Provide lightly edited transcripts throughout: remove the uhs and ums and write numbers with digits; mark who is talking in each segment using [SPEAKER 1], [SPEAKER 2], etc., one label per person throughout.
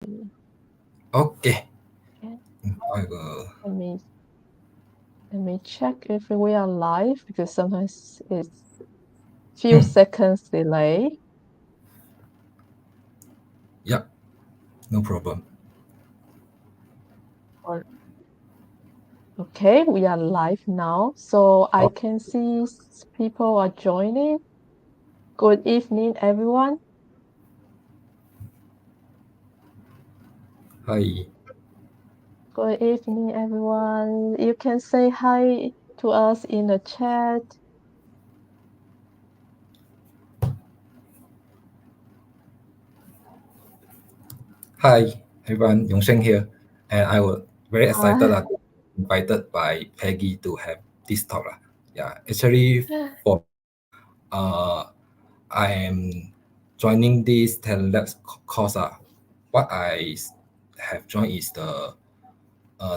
[SPEAKER 1] Okay.
[SPEAKER 2] Okay.
[SPEAKER 1] I will.
[SPEAKER 2] Let me check if we are live because sometimes it's few
[SPEAKER 1] Hmm.
[SPEAKER 2] seconds delay.
[SPEAKER 1] Yeah, no problem.
[SPEAKER 2] Or okay, we are live now, so I
[SPEAKER 1] Oh,
[SPEAKER 2] can see people are joining. Good evening, everyone.
[SPEAKER 1] hi.
[SPEAKER 2] Good evening, everyone. You can say hi to us in the chat.
[SPEAKER 1] Hi, everyone. Yong Sheng here. And I was very excited
[SPEAKER 2] Uh,
[SPEAKER 1] that invited by Peggy to have this talk. Yeah, actually, for I am joining this talent labs course. What have joined is the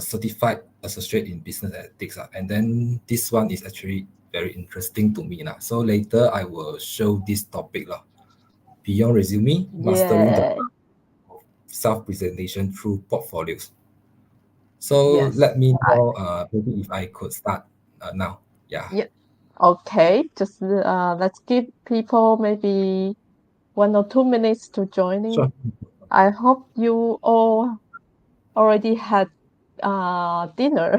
[SPEAKER 1] certified associate in business ethics. And then this one is actually very interesting to me. So later I will show this topic. Beyond resume, mastering the
[SPEAKER 2] yeah,
[SPEAKER 1] self-presentation through portfolios. So
[SPEAKER 2] yes.
[SPEAKER 1] let me
[SPEAKER 2] I,
[SPEAKER 1] know maybe if I could start now. Yeah,
[SPEAKER 2] yeah. Okay, just let's give people maybe 1 or 2 minutes to joining.
[SPEAKER 1] sure.
[SPEAKER 2] I hope you all already had dinner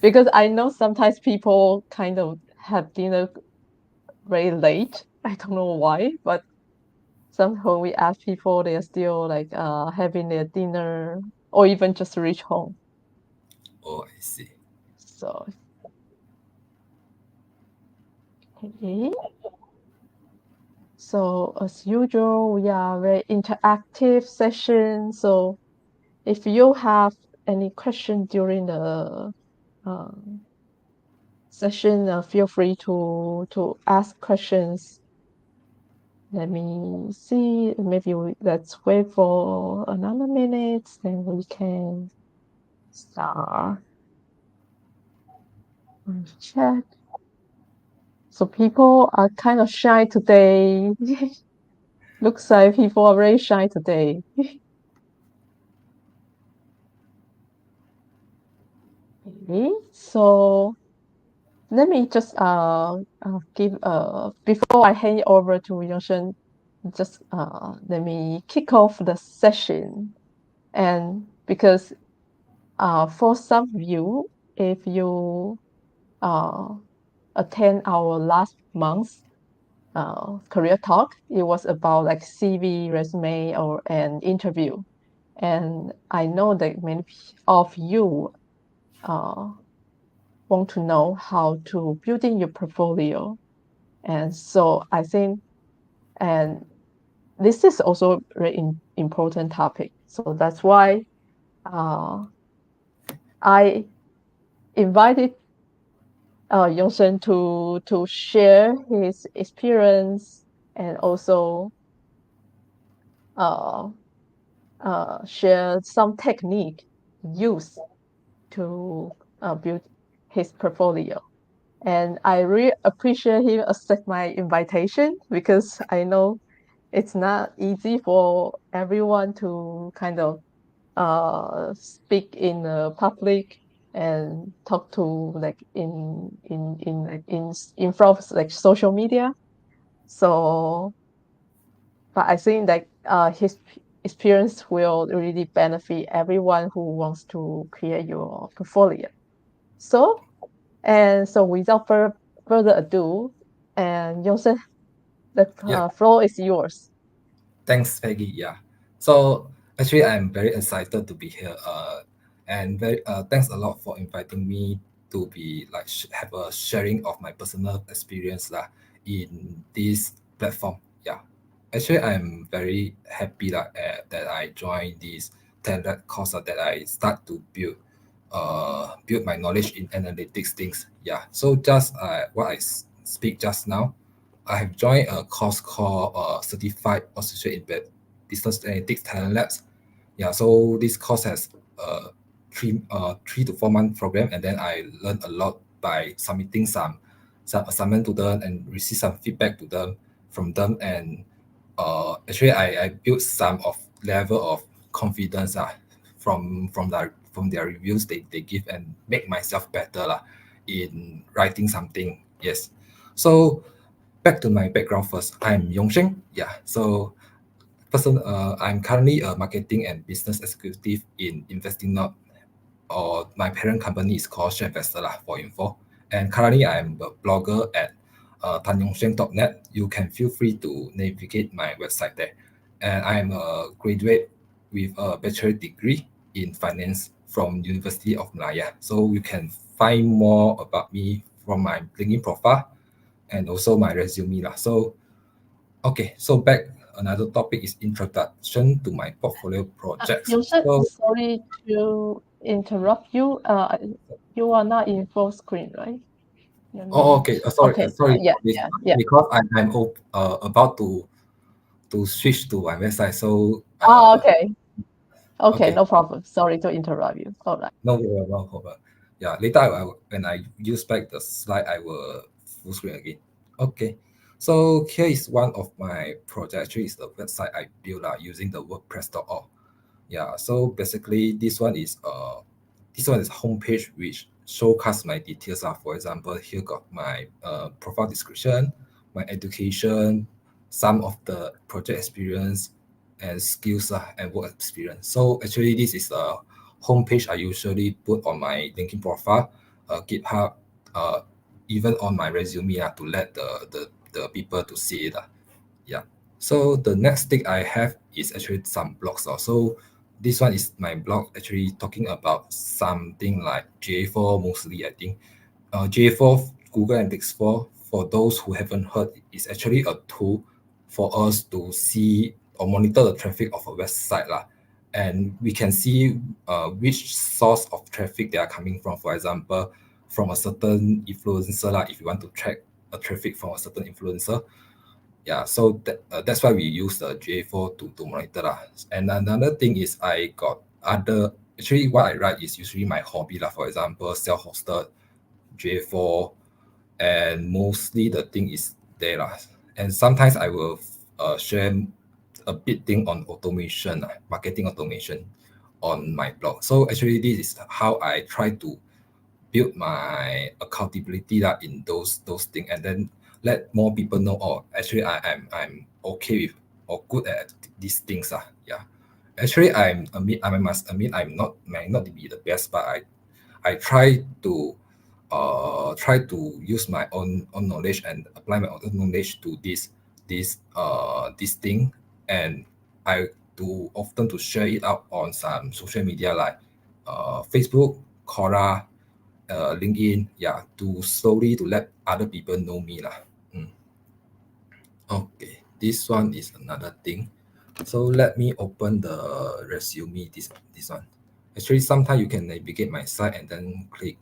[SPEAKER 2] because I know sometimes people kind of have dinner very late. I don't know why, but somehow we ask people, they are still like having their dinner or even just reach home.
[SPEAKER 1] Oh, I see.
[SPEAKER 2] So okay. So as usual, we are very interactive session. So if you have any question during the um, session, feel free to ask questions. Let me see. Maybe let's wait for another minute, then we can start chat. So people are kind of shy today. Looks like people are very shy today. Okay, so let me just give before I hand it over to Yongsheng, just let me kick off the session. And because for some of you, if you uh, attend our last month's career talk, it was about like CV, resume, or an interview. And I know that many of you uh, want to know how to build in your portfolio. And so I think, and this is also a very important topic. So that's why uh, I invited Yongsen to share his experience and also uh, share some technique used to build his portfolio. And I really appreciate him accept my invitation because I know it's not easy for everyone to kind of speak in public and talk to like in front of like social media. So, but I think that his experience will really benefit everyone who wants to create your portfolio. So, and so without further ado, and Joseph, the
[SPEAKER 1] Yeah,
[SPEAKER 2] floor is yours.
[SPEAKER 1] thanks, Peggy. Yeah. So actually, I'm very excited to be here. And very thanks a lot for inviting me to be like have a sharing of my personal experience in this platform. Yeah. Actually, I'm very happy that I joined this talent course that I start to build my knowledge in analytics things. Yeah. So just what speak just now, I have joined a course called Certified Associate in Business Analytics Talent Labs. Yeah, so this course has a 3 to 4 month program, and then I learned a lot by submitting some assignment to them and receive some feedback to them from them. And actually, I built some of level of confidence from their reviews they give, and make myself better in writing something. Yes. So back to my background first. I'm Yong Sheng. Yeah. So I'm currently a marketing and business executive in InvestingNote, or my parent company is called Share Investor for info. And currently I'm a blogger at TanYongSheng.net. You can feel free to navigate my website there. And I'm a graduate with a bachelor degree in finance from University of Malaya. So you can find more about me from my LinkedIn profile and also my resume. So okay, so back another topic is introduction to my portfolio projects.
[SPEAKER 2] Yusuf,
[SPEAKER 1] So
[SPEAKER 2] sorry to interrupt you. You are not in full screen, right? Let
[SPEAKER 1] oh,
[SPEAKER 2] me.
[SPEAKER 1] okay. Sorry,
[SPEAKER 2] Okay.
[SPEAKER 1] sorry
[SPEAKER 2] Yeah,
[SPEAKER 1] for this
[SPEAKER 2] yeah, yeah.
[SPEAKER 1] because about to switch to my website. So
[SPEAKER 2] Oh, okay. Okay,
[SPEAKER 1] okay,
[SPEAKER 2] no problem. Sorry to interrupt you. All right.
[SPEAKER 1] no problem, no problem. Yeah, later when I use back the slide, I will full screen again. Okay, so here is one of my projects. Actually, is the website I built using the WordPress.org. Yeah, so basically this one is homepage which showcase my details. For example, here got my profile description, my education, some of the project experience and skills and work experience. So actually this is a homepage I usually put on my LinkedIn profile, GitHub, uh, even on my resume to let the people to see it. Yeah. So the next thing I have is actually some blogs. So this one is my blog actually talking about something like GA4 mostly, I think. GA4, Google Analytics 4, for those who haven't heard, is actually a tool for us to see or monitor the traffic of a website. And we can see which source of traffic they are coming from. For example, from a certain influencer, if you want to track a traffic from a certain influencer, yeah, so that's why we use the GA4 to monitor And another thing is I got other, actually what I write is usually my hobby for example, self-hosted GA4, and mostly the thing is there and sometimes I will share a bit thing on automation, marketing automation on my blog. So actually this is how I try to build my accountability in those things, and then let more people know, oh, actually I'm okay with or good at these things. Yeah. Actually I must admit I'm not might not be the best, but I try to use my own knowledge and apply my own knowledge to this thing, and I do often to share it out on some social media like Facebook, Quora, LinkedIn, yeah, to slowly to let other people know me lah. Mm. Okay, this one is another thing. So let me open the resume. This one. Actually, sometimes you can navigate my site and then click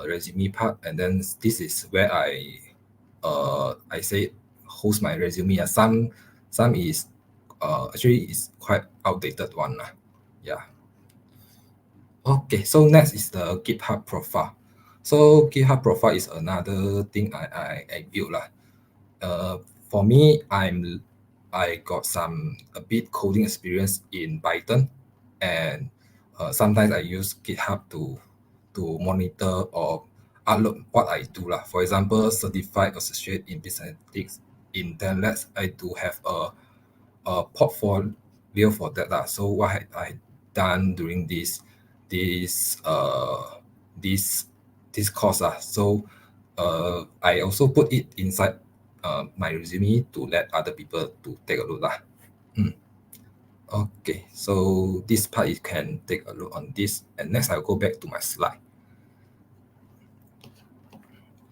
[SPEAKER 1] resume part, and then this is where I say host my resume. Some is actually is quite outdated one lah. Yeah. Okay, so next is the GitHub profile. So GitHub profile is another thing I built lah. Uh, for me, I got some a bit coding experience in Python, and sometimes I use GitHub to monitor or upload what I do lah. For example, certified associate in business analytics in Telnet, I do have a portfolio for that lah. So what I done during this this this course So I also put it inside my resume to let other people to take a look lah. Mm. Okay, so this part you can take a look on this, and next I'll go back to my slide.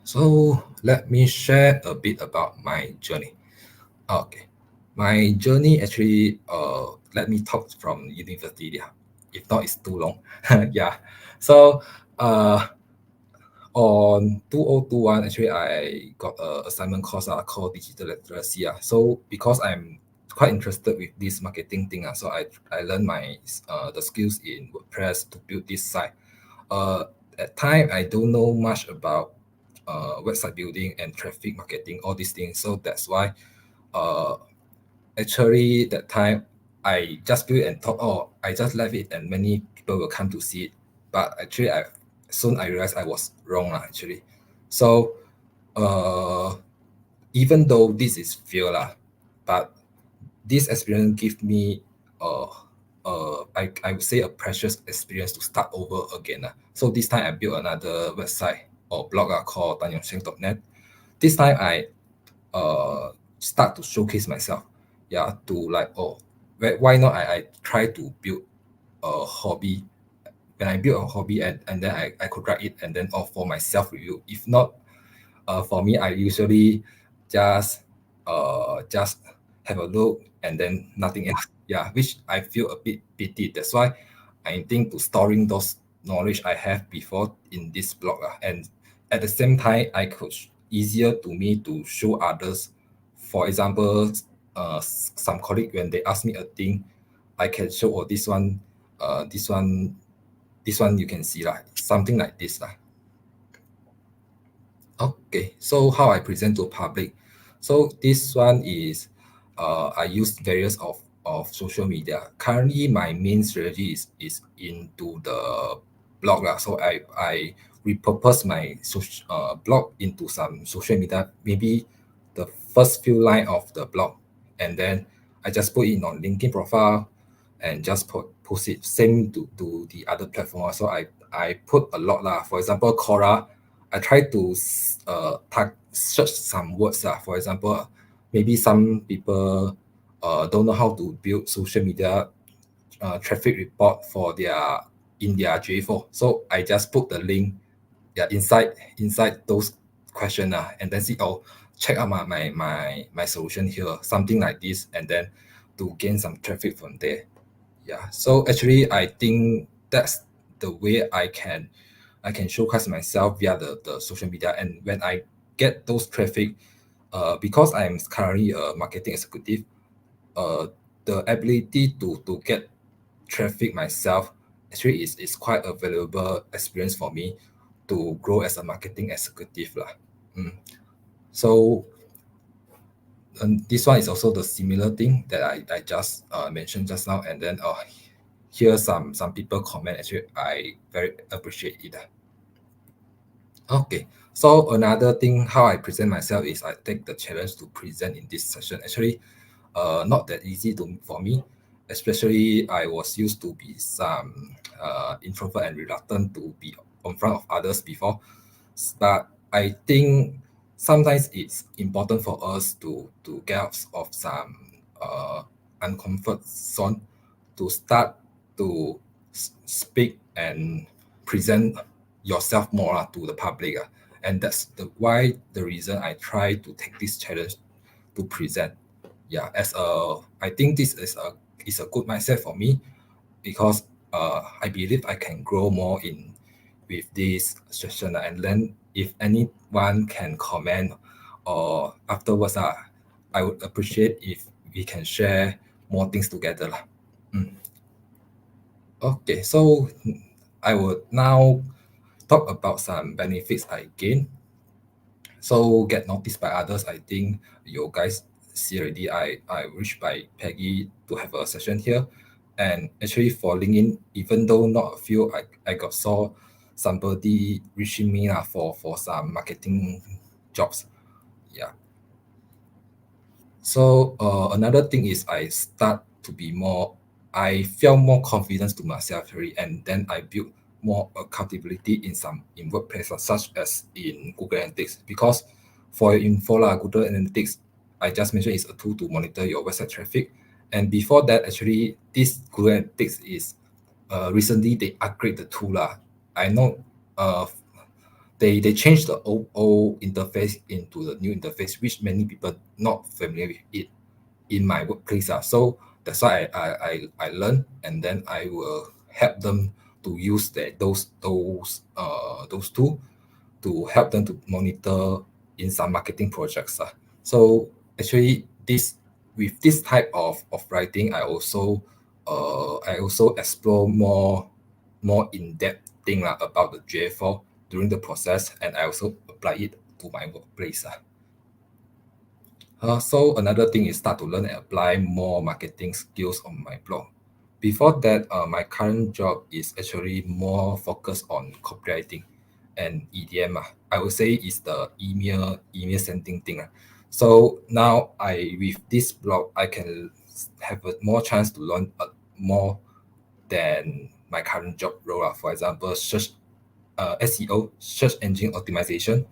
[SPEAKER 1] So let me share a bit about my journey. Okay, my journey actually let me talk from university. Yeah. If not, it's too long. Yeah. So on 2021, actually I got a assignment course called digital literacy. So because I'm quite interested with this marketing thing, so I learned my the skills in WordPress to build this site. At time I don't know much about website building and traffic marketing, all these things. So that's why uh, actually that time I just built and thought, oh, I just left it and many people will come to see it. But actually, I realized I was wrong actually. So uh, even though this is fear but this experience give me I would say a precious experience to start over again. So this time I built another website or blog called TanYongSheng.net. This time I start to showcase myself. Yeah, to like, oh, why not I try to build a hobby. When I build a hobby and then I could write it and then for myself review. If not, for me, I usually just have a look and then nothing else. Yeah, which I feel a bit pity. That's why I think to storing those knowledge I have before in this blog. And at the same time, I could easier to me to show others. For example, some colleague when they ask me a thing, I can show this one you can see something like this Okay, so how I present to public. So this one is I use various of social media. Currently, my main strategy is into the blog So I repurpose my blog into some social media. Maybe the first few line of the blog, and then I just put it on LinkedIn profile, and just post it. Same to the other platform. So I put a lot For example, Quora. I try to search some words. For example, maybe some people don't know how to build social media traffic report for their J4. So I just put the link inside those question and then see, oh, check out my solution here, something like this, and then to gain some traffic from there. Yeah. So actually, I think that's the way I can showcase myself via the social media. And when I get those traffic, because I'm currently a marketing executive, uh, the ability to get traffic myself actually is quite a valuable experience for me to grow as a marketing executive Mm. So this one is also the similar thing that I just mentioned just now, and then here some people comment. Actually, I very appreciate it. Okay, so another thing how I present myself is I take the challenge to present in this session. Actually, not that easy for me, especially I was used to be some introvert and reluctant to be in front of others before. But I think sometimes it's important for us to get out of some uncomfort zone to start to speak and present yourself more to the public. And that's why the reason I try to take this challenge to present. Yeah, as I think this is a good mindset for me because I believe I can grow more in with this session and then if anyone can comment or afterwards I would appreciate if we can share more things together Mm. Okay, so I would now talk about some benefits I gain. So get noticed by others. I think you guys see already. I reached by Peggy to have a session here, and actually for LinkedIn, even though not a few, I got saw somebody reaching me for some marketing jobs. Yeah. So another thing is I start to be more. I feel more confidence to myself already, and then I build more accountability in workplaces such as in Google Analytics. Because for your info Google Analytics, I just mentioned is a tool to monitor your website traffic. And before that, actually, this Google Analytics is recently they upgrade the tool I know uh they changed the old interface into the new interface, which many people not familiar with it in my workplace. So that's why I learn and then I will help them to use those tools to help them to monitor in some marketing projects. So actually this with this type of writing I also explore more in-depth thing about the GA4 during the process and I also apply it to my workplace. So another thing is start to learn and apply more marketing skills on my blog. Before that, my current job is actually more focused on copywriting and EDM. I would say is the email sending thing. So now I with this blog I can have a more chance to learn more than my current job role. For example, search SEO, search engine optimization,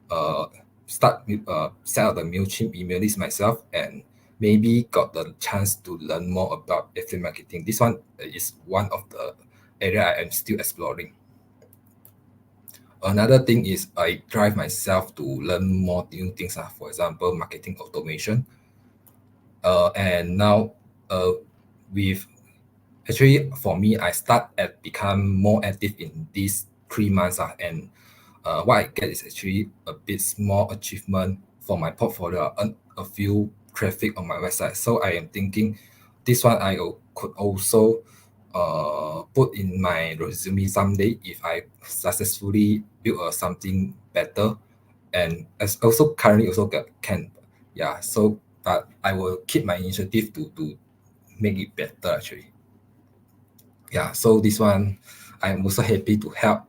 [SPEAKER 1] uh, set up the MailChimp email list myself, and maybe got the chance to learn more about affiliate marketing. This one is one of the area I am still exploring. Another thing is I drive myself to learn more new things. For example, marketing automation. And now uh, with actually for me, I start at become more active in these 3 months. And what I get is actually a bit small achievement for my portfolio, a few traffic on my website. So I am thinking this one could also put in my resume someday if I successfully build something better. And as also currently also can, yeah. So but I will keep my initiative to make it better actually. Yeah, so this one I'm also happy to help.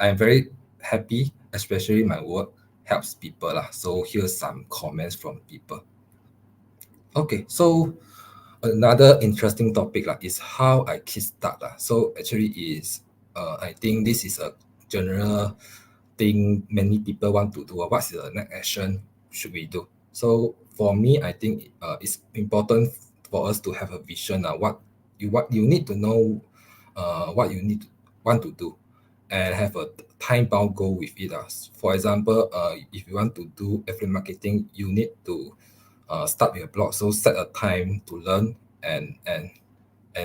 [SPEAKER 1] I'm very happy, especially my work helps people lah. So here's some comments from people. Okay, so another interesting topic lah is how I kickstart lah. So actually is I think this is a general thing many people want to do. What's the next action should we do? So for me, I think it's important for us to have a vision. What you need to know, what you want to do, and have a time bound goal with it. For example, if you want to do affiliate marketing, you need to start with a blog. So set a time to learn and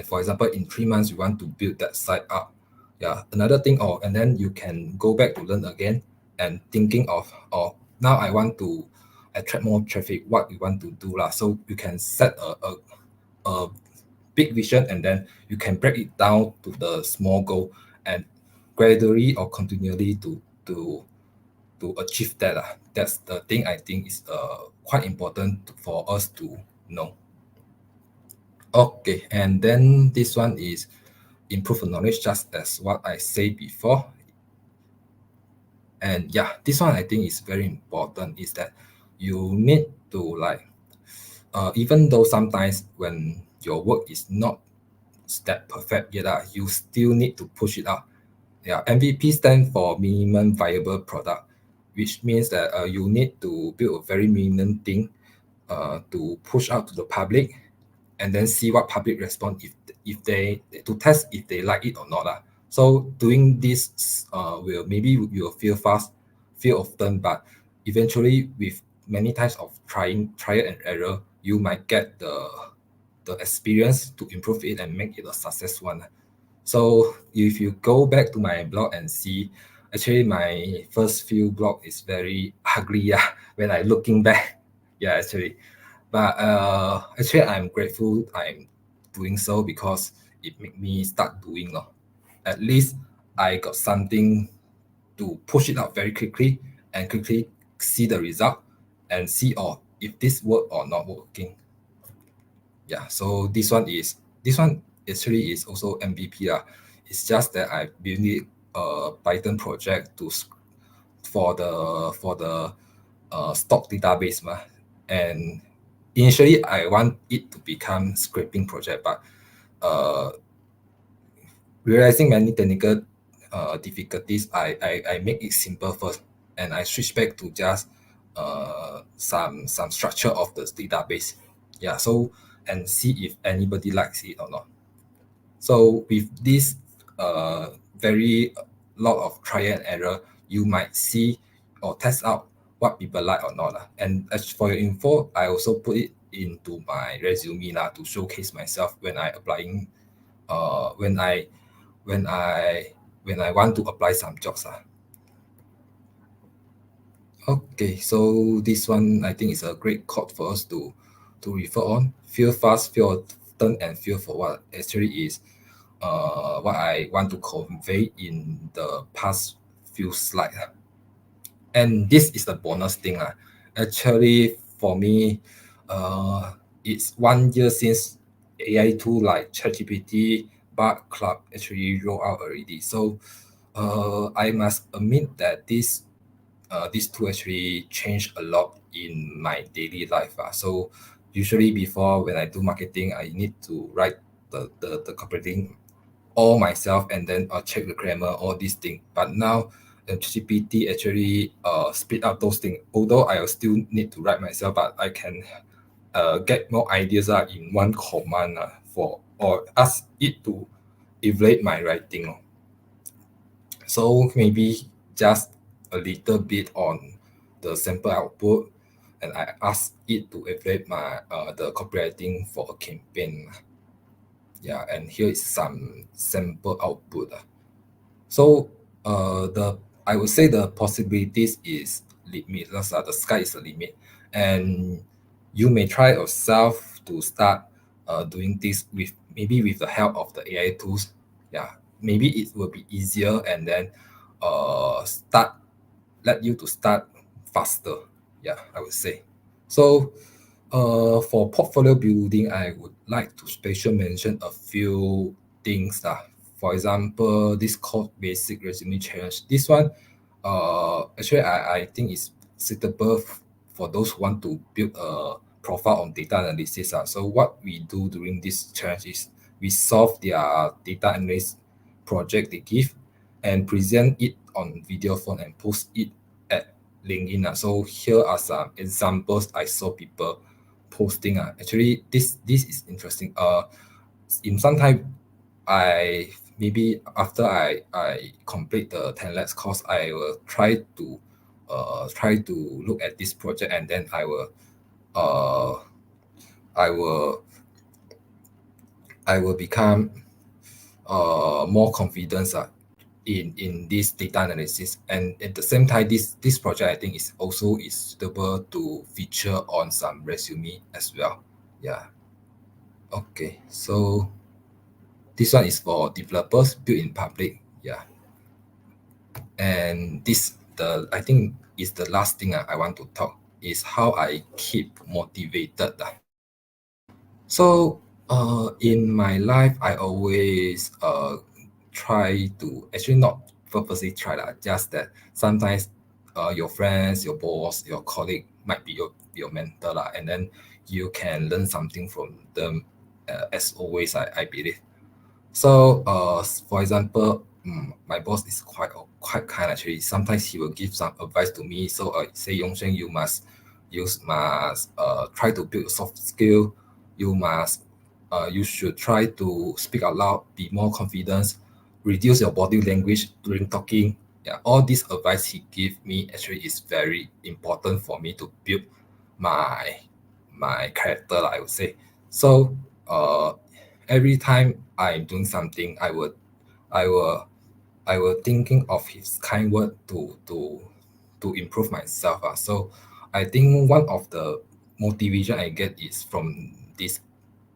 [SPEAKER 1] for example, in 3 months you want to build that site up. Yeah, another thing, and then you can go back to learn again and thinking of, now I want to attract more traffic. What you want to do lah? So you can set a big vision and then you can break it down to the small goal and gradually or continually to achieve that. That's the thing I think is quite important for us to know. Okay, and then this one is improve the knowledge, just as what I said before. And yeah, this one I think is very important. Is that you need to like, even though sometimes when your work is not that perfect yet, you still need to push it out. Yeah, MVP stands for minimum viable product, which means that you need to build a very minimum thing to push out to the public and then see what public respond if they to test if they like it or not. So doing this will maybe you will feel fast, feel often, but eventually with many times of trial and error, you might get the experience to improve it and make it a success one. So if you go back to my blog and see, actually my first few blog is very ugly. Yeah, when I looking back, yeah, actually, but actually I'm grateful I'm doing so because it made me start doing. At least I got something to push it out very quickly and quickly see the result and see if this work or not working. Yeah, so this one actually is also MVP. It's just that I built a Python project for the stock database and initially I want it to become scraping project, but uh, realizing many technical difficulties, I make it simple first, and I switch back to just some structure of the database. Yeah, so and see if anybody likes it or not. So with this very lot of trial and error, you might see or test out what people like or not. And as for your info, I also put it into my resume to showcase myself when I applying uh when I when I when I want to apply some jobs. Okay, so this one I think is a great quote for us to refer on. Feel fast, feel often, and feel for what actually is what I want to convey in the past few slides. And this is the bonus thing. Actually, for me, it's 1 year since AI tool like ChatGPT, Bard Club actually roll out already. So I must admit that this tool actually changed a lot in my daily life. So usually before when I do marketing, I need to write the copywriting all myself and then check the grammar, all these things. But now GPT actually speed up those things. Although I will still need to write myself, but I can get more ideas in one command for or ask it to evaluate my writing. So maybe just a little bit on the sample output, and I ask it to evaluate my the copywriting for a campaign. Yeah, and here is some sample output. So the I would say the possibilities is limitless. The sky is the limit, and you may try yourself to start doing this with maybe with the help of the AI tools. Yeah, maybe it will be easier, and then start let you to start faster. Yeah, I would say. So for portfolio building, I would like to special mention a few things. For example, this called basic resume challenge. This one, actually, I think is suitable for those who want to build a profile on data analysis. So what we do during this challenge is we solve their data analysis project they give and present it on video phone and post it at LinkedIn. So here are some examples I saw people posting. Actually, this is interesting. In some time, I maybe after I complete the 10 labs course, I will try to look at this project, and then uh I will I will become more confidence in this data analysis. And at the same time, this project I think is suitable to feature on some resume as well. Yeah. Okay. So this one is for developers built in public. Yeah. And this the I think is the last thing I want to talk is how I keep motivated. So in my life, I always try to actually not purposely try that. Just that sometimes your friends, your boss, your colleague might be your mentor and then you can learn something from them. As always, I believe. So, for example, my boss is quite kind actually. Sometimes he will give some advice to me. So, say Yong Sheng, you must try to build a soft skill. You should try to speak out loud, be more confident, reduce your body language during talking. Yeah, all this advice he give me actually is very important for me to build my my character, I would say. So, every time I'm doing something, I will I will thinking of his kind word to improve myself. So I think one of the motivation I get is from these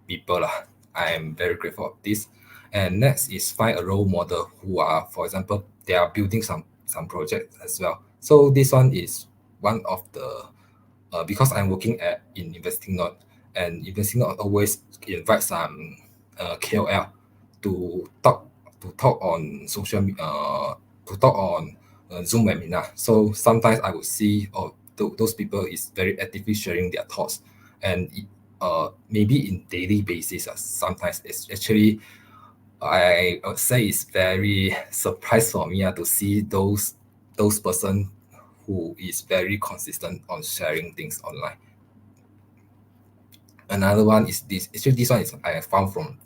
[SPEAKER 1] people. I am very grateful of this. And next is find a role model who are, for example, they are building some project as well. So this one is one of the because I'm working at in InvestingNote, and InvestingNote always invite some KOL to talk on to talk on Zoom webinar. So sometimes I would see those people is very actively sharing their thoughts, and maybe in daily basis. Sometimes it's actually I would say it's very surprise for me to see those person who is very consistent on sharing things online. Another one is this. Actually, this one is I found from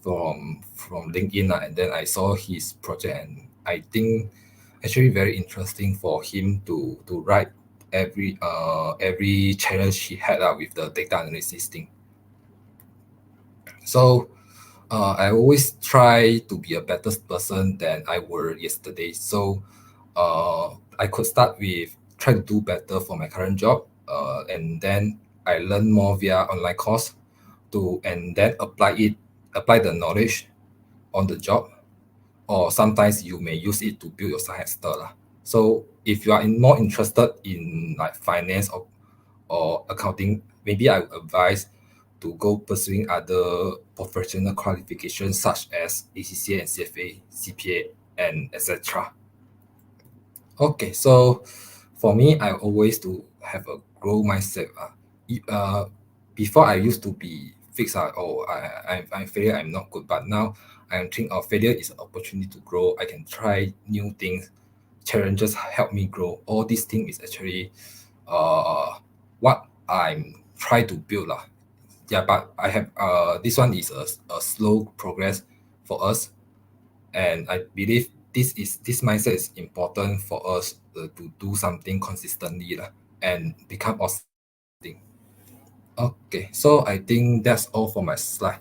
[SPEAKER 1] LinkedIn, and then I saw his project, and I think actually very interesting for him to write every challenge he had with the data analysis thing. So I always try to be a better person than I were yesterday. So I could start with try to do better for my current job, and then I learn more via online course and then apply the knowledge on the job, or sometimes you may use it to build your side hustle. So if you are more interested in like finance or accounting, maybe I would advise to go pursuing other professional qualifications such as ACCA and CFA, CPA, and etc. Okay, so for me, I always to have a grow mindset. Before I used to be fixed. Oh, I'm failure. I'm not good. But now I'm thinking of failure is an opportunity to grow. I can try new things. Challenges help me grow. All these things is actually what I'm trying to build lah. Yeah, but I have this one is a slow progress for us, and I believe this mindset is important for us to do something consistently lah, and become awesome at something. Okay, so I think that's all for my slide.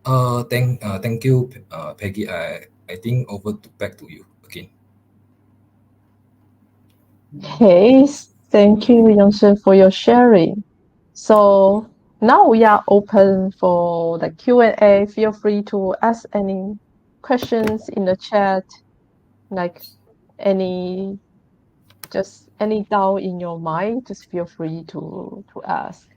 [SPEAKER 1] Thank you, Peggy. I think over to back to you again.
[SPEAKER 2] Okay, thank you, Yongsheng, for your sharing. So now we are open for the Q&A. Feel free to ask any questions in the chat, like any just any doubt in your mind, just feel free to ask.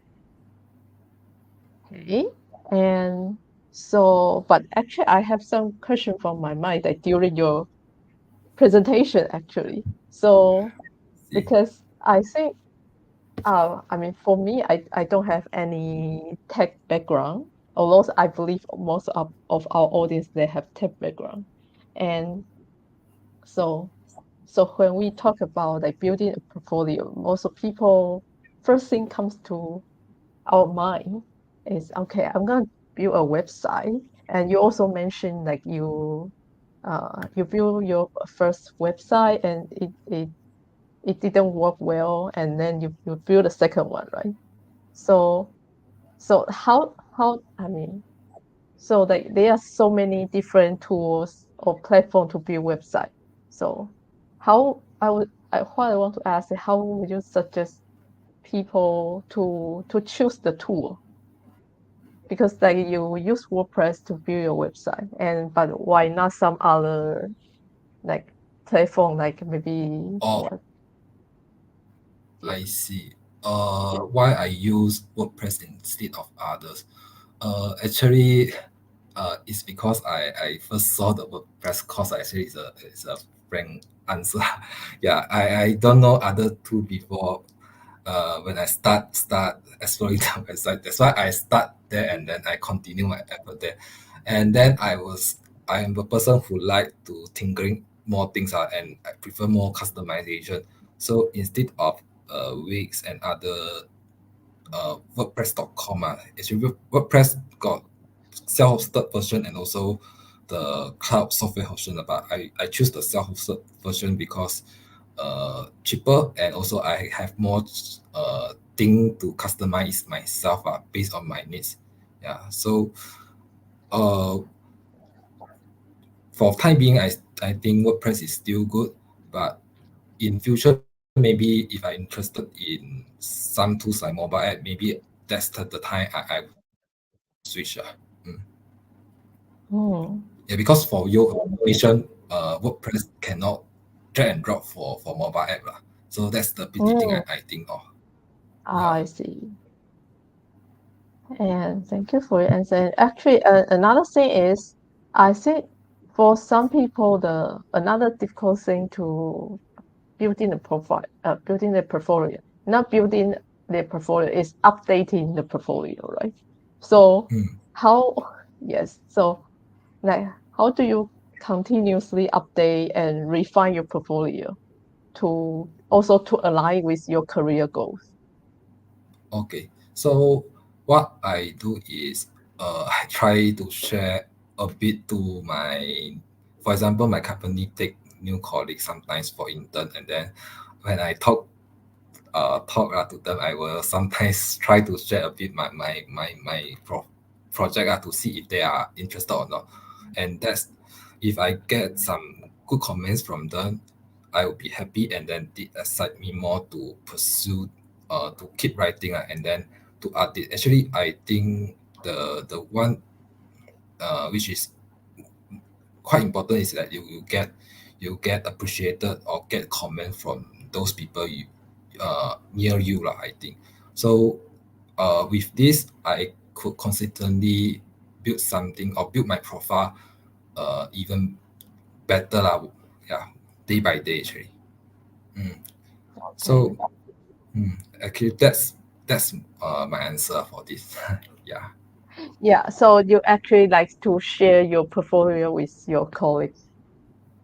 [SPEAKER 2] Okay. And so, but actually I have some question from my mind like during your presentation actually. So
[SPEAKER 1] See.
[SPEAKER 2] because I think I mean, for me, I don't have any tech background, although I believe most of our audience they have tech background. And so so when we talk about like building a portfolio, most of people first thing comes to our mind is okay, I'm gonna build a website. And you also mentioned like you build your first website and it didn't work well, and then you build a second one, right? So so how I mean, so like there are so many different tools or platform to build website. So what I want to ask is how would you suggest people to choose the tool? Because like you use WordPress to build your website, and but why not some other like platform, like maybe
[SPEAKER 1] Oh,
[SPEAKER 2] what? Yeah.
[SPEAKER 1] I see. Why I use WordPress instead of others? Actually, it's because I first saw the WordPress course. Actually, it's a frank answer. Yeah, I don't know other two before. When I start exploring the website, that's why I start there and then I continue my effort there, and then I am a person who like to tinkering more things out, and I prefer more customization. So instead of Wix and other WordPress.com, actually WordPress got self-hosted version and also the cloud software version. But I choose the self-hosted version because cheaper, and also I have more thing to customize myself based on my needs. Yeah. So uh for time being, I think WordPress is still good, but in future maybe if I'm interested in some tools like mobile app, maybe that's the time I switch.
[SPEAKER 2] Hmm.
[SPEAKER 1] Yeah, because for your information, WordPress cannot drag and drop for mobile app lah. So that's the pity thing
[SPEAKER 2] Hmm.
[SPEAKER 1] I think of. Yeah.
[SPEAKER 2] I see. And thank you for your answer. And actually, another thing is, I think for some people, the another difficult thing to building a profile, building the portfolio, not building the portfolio is updating the portfolio, right? So
[SPEAKER 1] Mm.
[SPEAKER 2] how, yes, so like how do you continuously update and refine your portfolio to also to align with your career goals?
[SPEAKER 1] Okay. So what I do is I try to share a bit to my, for example, my company take new colleagues sometimes for intern, and then when I talk to them, I will sometimes try to share a bit my project to see if they are interested or not. And that's if I get some good comments from them, I will be happy, and then it excite me more to pursue, to keep writing, and then to update. Actually, I think the one which is quite important is that you get appreciated or get comment from those people near you lah, I think. So with this, I could consistently build something or build my profile even better lah. Yeah, day by day actually. Mm.
[SPEAKER 2] Okay.
[SPEAKER 1] So actually that's my answer for this. Yeah.
[SPEAKER 2] Yeah, so you actually like to share your portfolio with your colleagues.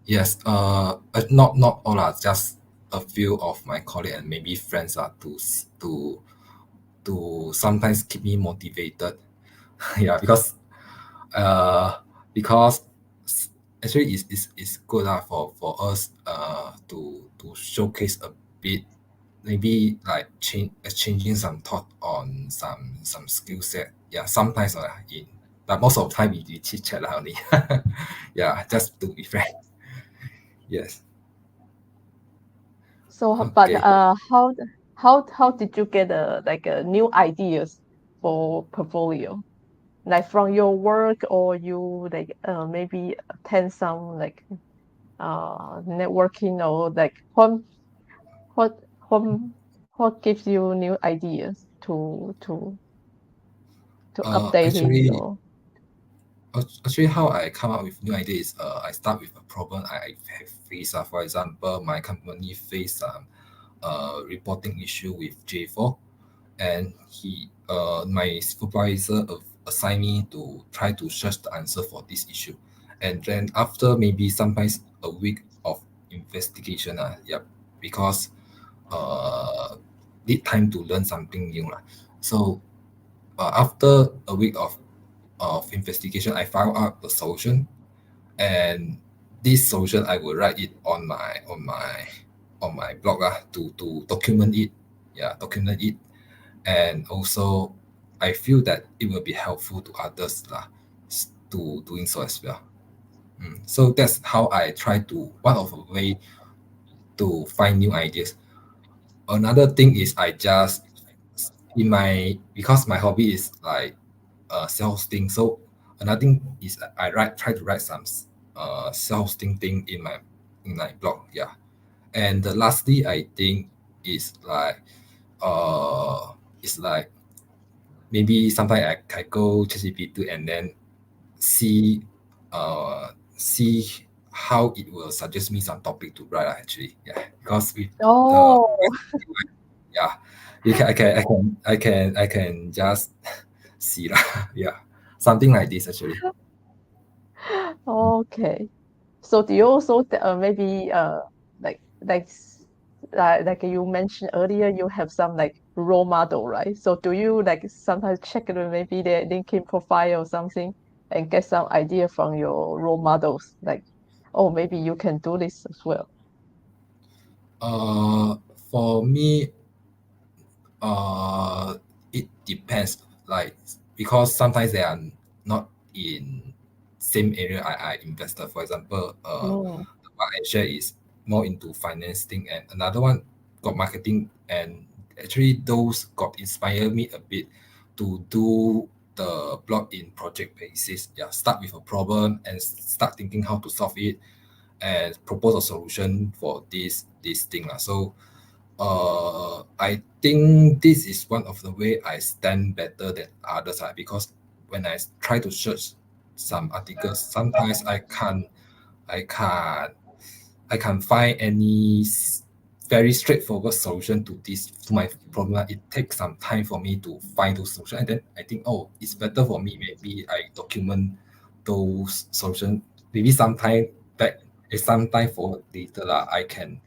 [SPEAKER 1] Yes. Not all are just a few of my colleagues and maybe friends are to sometimes keep me motivated. Yeah, uh because actually it's good for us to showcase a bit, maybe like exchanging some thought on some skill set. Yeah, sometimes but most of the time we chit chat lah only. Yeah, just to be frank. Yes.
[SPEAKER 2] So, but
[SPEAKER 1] Okay.
[SPEAKER 2] how did you get new ideas for portfolio? Like from your work, or you like maybe attend some like networking, or like what what what gives you new ideas to updating
[SPEAKER 1] Actually,
[SPEAKER 2] your.
[SPEAKER 1] how I come up with new ideas is I start with a problem I have faced. For example, my company faced some reporting issue with J4, and my supervisor assigned me to try to search the answer for this issue, and then after maybe sometimes a week of investigation, yeah, because uh need time to learn something new lah. So after a week of investigation, I found out the solution, and this solution I will write it on my blog to document it. Yeah, document it, and also I feel that it will be helpful to others lah, to doing so as well. So that's how I try to one of the way to find new ideas. Another thing is I just in my because my hobby is like self-hosting. So another thing is I try to write some self-hosting thing in my blog. Yeah, and lastly I think is like uh it's like maybe sometimes I go ChatGPT and then see see how it will suggest me some topic to write actually. Yeah, because with the
[SPEAKER 2] Oh,
[SPEAKER 1] yeah, I can just see lah. Yeah, something like this actually.
[SPEAKER 2] okay. So do you also maybe like you mentioned earlier, you have some like role model, right? So do you like sometimes check maybe their LinkedIn profile or something and get some idea from your role models, like, oh, maybe you can do this as well.
[SPEAKER 1] Uh, for me, uh, it depends. Like because sometimes they are not in same area I invested. For example,
[SPEAKER 2] Mm.
[SPEAKER 1] the one I share is more into financing, and another one got marketing. And actually, those got inspired me a bit to do the blog in project basis. Yeah, start with a problem and start thinking how to solve it and propose a solution for this thing lah. So I think this is one of the way I stand better than others because when I try to search some articles, sometimes I can't I can find any very straightforward solution to my problem. It takes some time for me to find those solutions, and then I think, oh, it's better for me. Maybe I document those solutions. Maybe sometime back, sometime for later lah. I can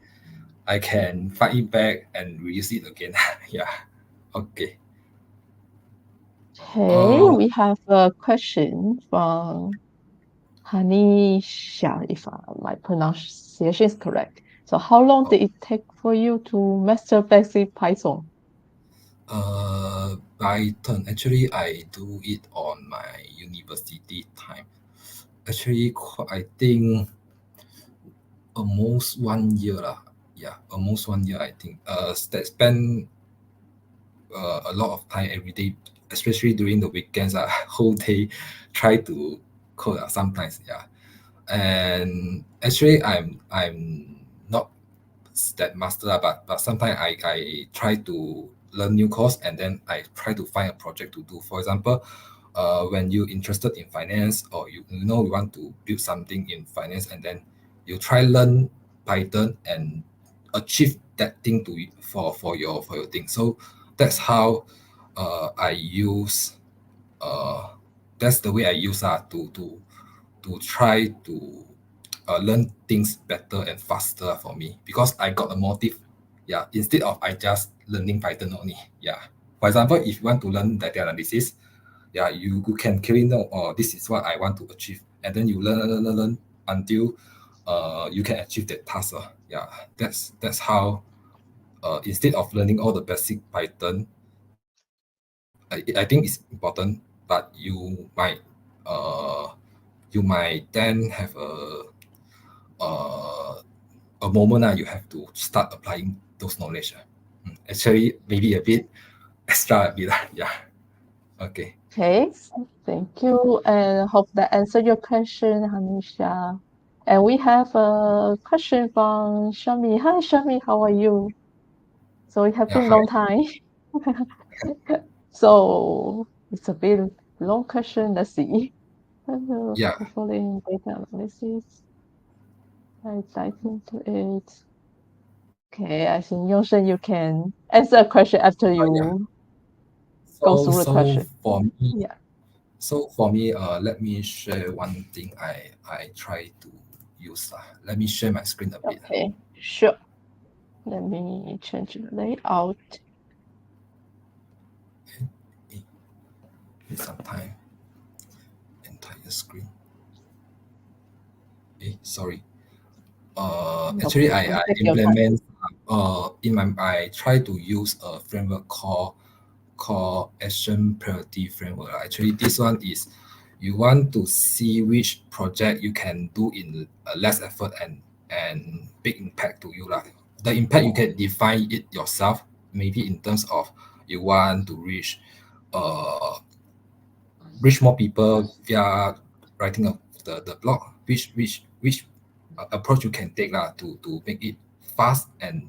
[SPEAKER 1] find it back and reuse it again. Yeah. Okay.
[SPEAKER 2] Okay,
[SPEAKER 1] Uh,
[SPEAKER 2] we have a question from Hanisha, if my pronunciation is correct. So how long did it take for you to master basic Python?
[SPEAKER 1] Python. Actually, I do it on my university time. Actually, I think almost 1 year lah. Yeah, almost 1 year. I think. That spend a lot of time every day, especially during the weekends. Whole day, try to code. Sometimes, yeah. And actually, I'm not that master lah, but sometimes I try to learn new course, and then I try to find a project to do. For example, when you interested in finance, or you know you want to build something in finance, and then you try learn Python and achieve that thing for your thing. So that's how I use that's the way I use to try to learn things better and faster for me, because I got a motive. Yeah, instead of I just learning Python only. Yeah. For example, if you want to learn data analysis, yeah, you can clearly know, oh, this is what I want to achieve, and then you learn until you can achieve that task. Yeah, that's how instead of learning all the basic Python, I think it's important, but uh, you might then have uh, a moment you have to start applying those knowledge. Actually, maybe a bit extra a bit. Yeah. Okay.
[SPEAKER 2] Okay, thank you, and hope that answered your question, Hanisha. And we have a question from Shami. Hi, Shami, how are you? So it has
[SPEAKER 1] Yeah.
[SPEAKER 2] been
[SPEAKER 1] Hi.
[SPEAKER 2] long time. So it's a bit long question. Let's see. Hello,
[SPEAKER 1] Yeah.
[SPEAKER 2] portfolio data analysis. I dive into it. Okay, I think Yongsheng, you can answer a question after
[SPEAKER 1] Yeah.
[SPEAKER 2] you go
[SPEAKER 1] So
[SPEAKER 2] through the
[SPEAKER 1] so
[SPEAKER 2] question.
[SPEAKER 1] for me,
[SPEAKER 2] Yeah.
[SPEAKER 1] let me share one thing I try to use. Let me share my screen a bit.
[SPEAKER 2] Okay, sure. Let me change the layout.
[SPEAKER 1] Give some time. Entire screen. Sorry.
[SPEAKER 2] No
[SPEAKER 1] Actually,
[SPEAKER 2] problem.
[SPEAKER 1] I
[SPEAKER 2] Take your time.
[SPEAKER 1] implement in my I try to use a framework called action priority framework. Actually, this one is you want to see which project you can do in less effort and big impact to you. Like the impact you can define it yourself, maybe in terms of you want to uh reach more people via writing of the blog, which approach you can take to make it fast and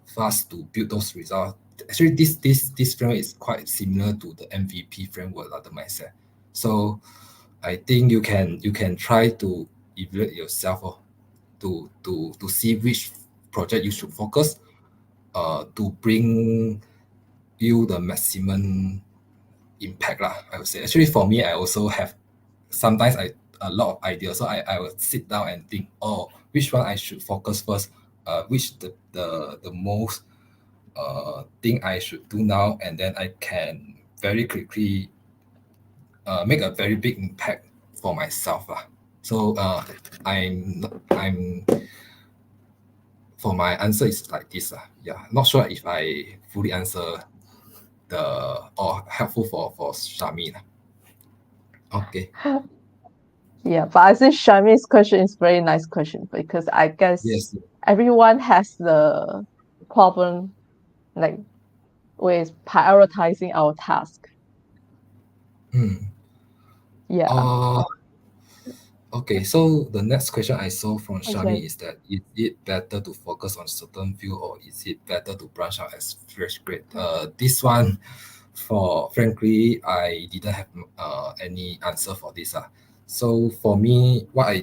[SPEAKER 1] fast to build those results. Actually, this framework is quite similar to the MVP framework, the mindset. So I think you can try to evaluate yourself, to see which project you should focus to bring you the maximum impact lah. I would say. Actually, for me, I also have sometimes I a lot of ideas. So I will sit down and think, oh, which one I should focus first, which the most thing I should do now, and then I can very quickly make a very big impact for myself lah. So I'm for my answer is like this lah. Yeah, not sure if I fully answer the or helpful for Shami lah. Okay.
[SPEAKER 2] Yeah, but I think Shami's question is very nice question because I guess
[SPEAKER 1] Yes.
[SPEAKER 2] everyone has the problem like with prioritizing our task.
[SPEAKER 1] Hmm.
[SPEAKER 2] Yeah.
[SPEAKER 1] Uh, okay, so the next question I saw from
[SPEAKER 2] Okay.
[SPEAKER 1] Shami is that is it better to focus on certain field, or is it better to branch out as fresh grade? This one, for frankly, I didn't have any answer for this. So for me, what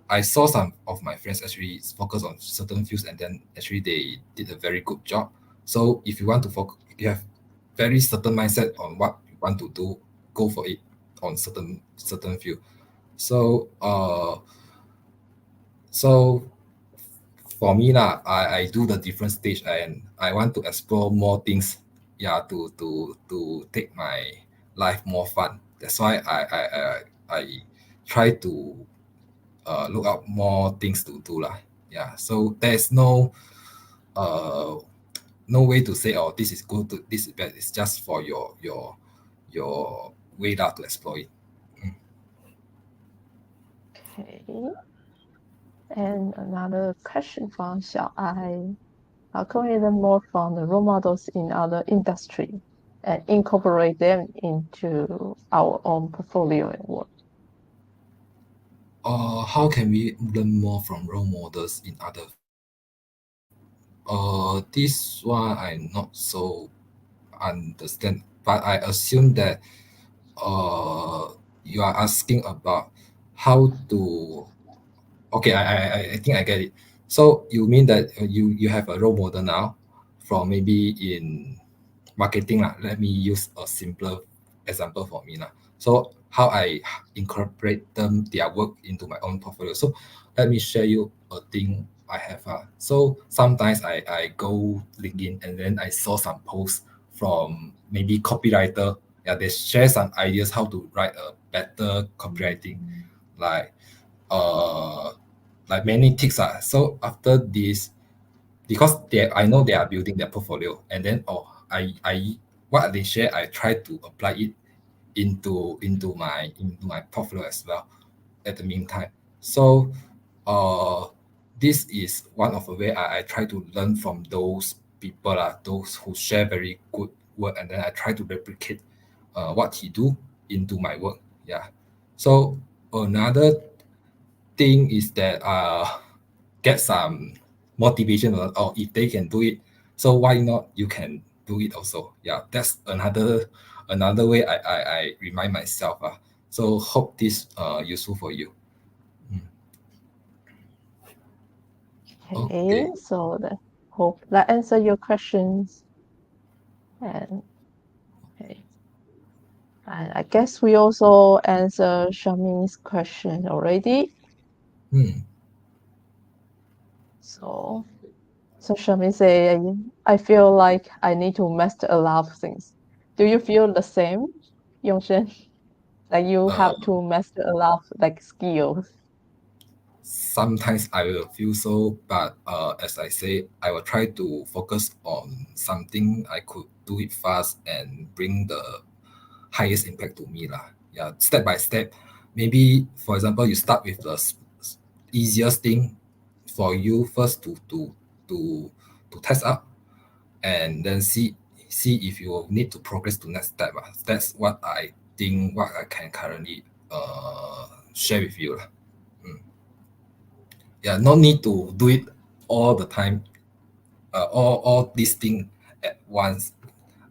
[SPEAKER 1] I saw some of my friends actually focus on certain fields, and then actually they did a very good job. So if you want to focus, you have very certain mindset on what you want to do, go for it on certain field. So so for me lah, I do the different stage, and I want to explore more things. Yeah, to take my life more fun. That's why I try to look out more things to do lah. Yeah, so there's uh no way to say, oh, this is good, this is bad. It's just for your way that to explore it. Mm.
[SPEAKER 2] Okay. And another question from Xiao Ai. How can we learn more from the role models in other industry and incorporate them into our own portfolio and work?
[SPEAKER 1] How can we learn more from role models in other field? This one I not so understand, but I assume that uh you are asking about how to. Okay, I think I get it. So you mean that you have a role model now, from maybe in marketing lah. Let me use a simpler example for me lah. So how I incorporate their work into my own portfolio. So let me share you a thing I have. So sometimes I go LinkedIn and then I saw some posts from maybe copywriter. Yeah, they share some ideas how to write a better copywriting, like uh like many tips. So after this, because I know they are building their portfolio, and then I what they share, I try to apply it into my portfolio as well at the meantime. So uh this is one of the way I try to learn from those people, those who share very good work, and then I try to replicate what he do into my work. Yeah. So another thing is that get some motivation, or if they can do it, so why not you can do it also. Yeah, that's another way I remind myself. So hope this useful for you. Mm.
[SPEAKER 2] Okay,
[SPEAKER 1] Okay.
[SPEAKER 2] so that hope that answer your questions. And okay, and I guess we also answer Shami's question already.
[SPEAKER 1] Hmm.
[SPEAKER 2] So so Shami say, I feel like I need to master a lot of things. Do you feel the same, Yongshen? Like you
[SPEAKER 1] uh,
[SPEAKER 2] have to master a lot of like skills.
[SPEAKER 1] Sometimes I will feel so, but as I say, I will try to focus on something I could do it fast and bring the highest impact to me lah. Yeah, step by step. Maybe for example, you start with the easiest thing for you first to to test out, and then see if you need to progress to next step. That's what I think. What I can currently share with you lah. Mm. Yeah, no need to do it all the time. All these thing at once.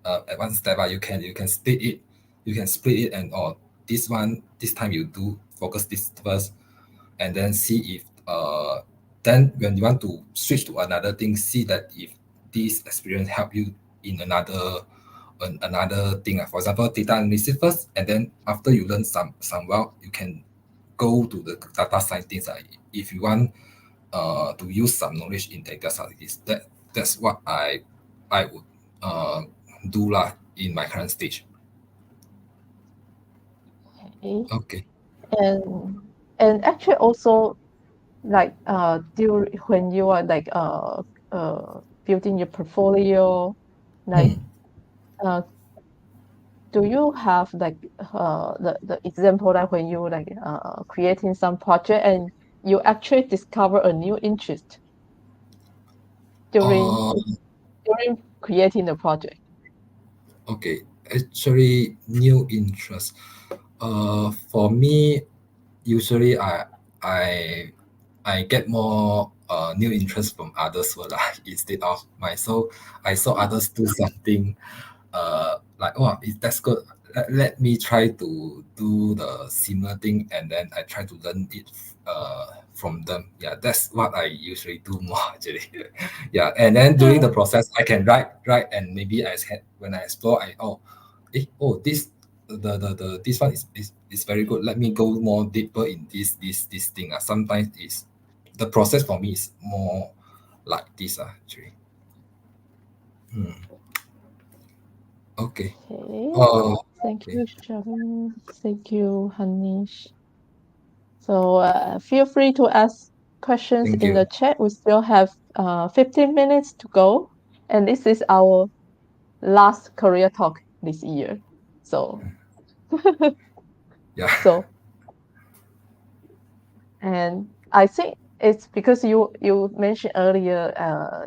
[SPEAKER 1] At one step, you can split it. You can split it, and this one, this time you do focus this first, and then see if then when you want to switch to another thing, see that if this experience help you in another thing. For example, data analysis first, and then after you learn some well, you can go to the data scientist. If you want to use some knowledge in data scientist, that's what I would uh do lah in my current stage.
[SPEAKER 2] Okay.
[SPEAKER 1] Okay.
[SPEAKER 2] And and actually also like during when you are like building your portfolio, like
[SPEAKER 1] Hmm.
[SPEAKER 2] uh do you have like the example that when you like creating some project and you actually discover a new interest during
[SPEAKER 1] Uh,
[SPEAKER 2] during creating the project?
[SPEAKER 1] okay. Actually, new interest. For me, usually I I get more new interest from others were lah instead of my. So I saw others do something like, oh, that's good. Let me try to do the similar thing, and then I try to learn it from them. Yeah, that's what I usually do more actually. Yeah, and then during the process I can write, and maybe when I explore, this this one is very good. Let me go more deeper in this thing. Sometimes is the process for me is more like this actually. Hmm. Okay.
[SPEAKER 2] Okay,
[SPEAKER 1] uh
[SPEAKER 2] thank
[SPEAKER 1] okay.
[SPEAKER 2] you, Sharon. Thank you, Hanish. So feel free to ask questions
[SPEAKER 1] Thank
[SPEAKER 2] in
[SPEAKER 1] you.
[SPEAKER 2] the chat. We still have 15 minutes to go, and this is our last career talk this year. So
[SPEAKER 1] Yeah.
[SPEAKER 2] so and I think it's because you mentioned earlier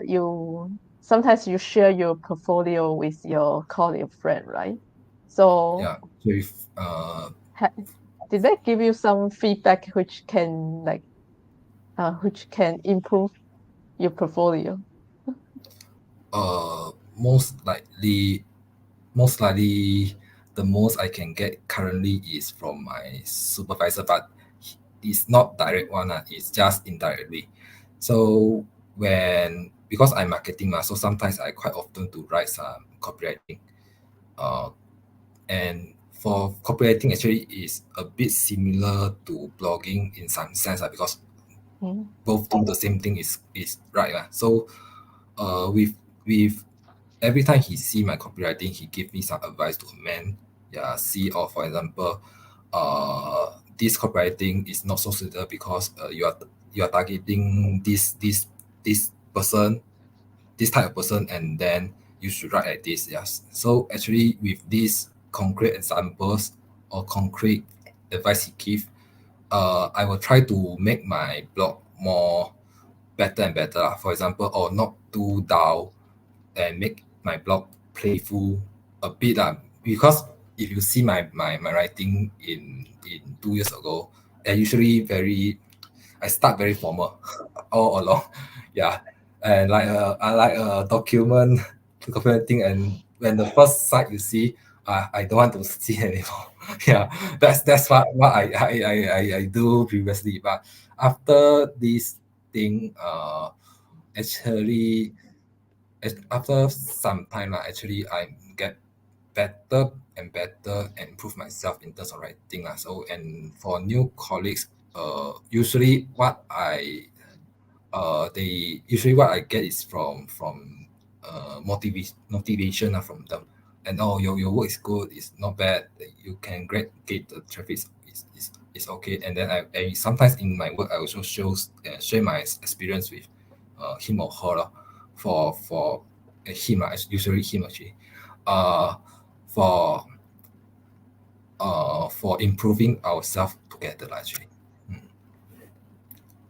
[SPEAKER 2] you sometimes you share your portfolio with your colleague friend, right? So
[SPEAKER 1] Yeah. So if
[SPEAKER 2] ha- did that give you some feedback which can like which can improve your portfolio?
[SPEAKER 1] most likely, most likely, the most I can get currently is from my supervisor, but it's not direct one. It's just indirectly. So when because I'm marketing, so sometimes I quite often to write some copywriting. Uh, and for copywriting actually is a bit similar to blogging in some sense, because
[SPEAKER 2] Mm.
[SPEAKER 1] both do the same thing is right. So with every time he see my copywriting, he give me some advice to amend. Yeah, see, or for example, this copywriting is not so suitable because you are targeting this person, this type of person, and then you should write like this. Yes. So actually, with these concrete examples or concrete advice he give, I will try to make my blog more better and better. For example, or not too dull, and make my blog playful a bit. Because if you see my writing in 2 years ago, I usually I start very formal all along. Yeah. And I like a document documenting, and when the first site you see, I don't want to see anymore. Yeah, that's what I do previously. But after this thing, actually, after some time, actually I get better and better and improve myself in terms of writing. So, and for new colleagues, usually they usually what I get is from motivation from them. And oh, your work is good, it's not bad, you can get the traffic is okay. And then I sometimes in my work I also share my experience with him or her lor, for him usually him actually, uh for for improving ourselves together actually. Mm.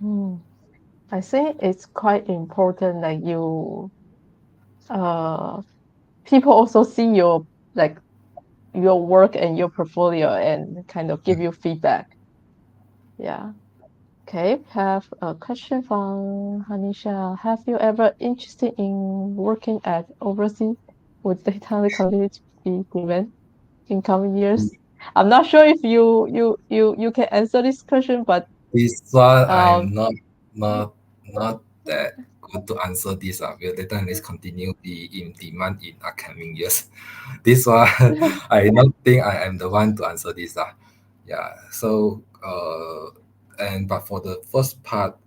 [SPEAKER 2] Mm. I think it's quite important that uh people also see like your work and your portfolio and kind of give
[SPEAKER 1] Mm.
[SPEAKER 2] you feedback. Yeah. Okay. Have a question from Hanisha. Have you ever interested in working at overseas? Would data analytics be given in coming years? I'm not sure if you can answer this question, but
[SPEAKER 1] This one
[SPEAKER 2] um
[SPEAKER 1] I'm not that good to answer this. Will data analyst continue be in demand in upcoming years? This one I don't think I am the one to answer this. Yeah. So and but for the first part,